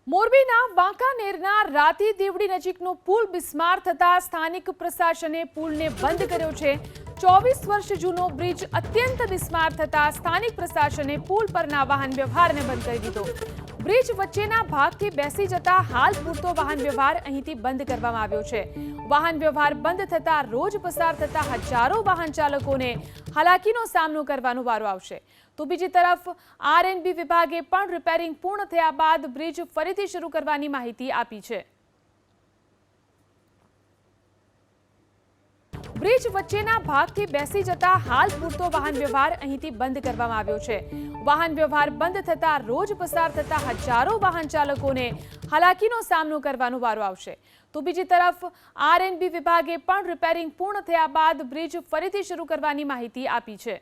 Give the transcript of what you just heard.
મોરબીના વાંકાનેરના રાતી દેવડી નજીકનો પુલ બિસ્માર થતા સ્થાનિક પ્રશાસને પુલને બંધ કર્યો છે। 24 વર્ષ જૂનો બ્રિજ અત્યંત બિસ્માર થતા સ્થાનિક પ્રશાસને પુલ પરના વાહન વ્યવહારને બંધ કરી દીધો। બ્રિજ વચ્ચેના ભાગથી બેસી જતા હાલ પૂરતો વાહન વ્યવહાર અહીંથી બંધ કરવામાં આવ્યો છે। વાહન વ્યવહાર બંધ થતા રોજ પસાર થતા હજારો વાહન ચાલકોને હાલાકીનો સામનો કરવાનો વારો આવશે। તો બીજી તરફ આરએનબી વિભાગે પણ રિપેરિંગ પૂર્ણ થયા બાદ બ્રિજ ફરીથી શરૂ કરવાની માહિતી આપી છે। બ્રિજ વચ્ચેના ભાગથી બેસી જતા હાલ પૂરતો વાહન વ્યવહાર અહીંથી બંધ કરવામાં આવ્યો છે। વાહન વ્યવહાર બંધ થતા રોજ પસાર થતા હજારો વાહન ચાલકોને હાલાકીનો સામનો કરવાનો વારો આવશે। તો બીજી તરફ આરએનબી વિભાગે પણ રિપેરિંગ પૂર્ણ થયા બાદ બ્રિજ ફરીથી શરૂ કરવાની માહિતી આપી છે।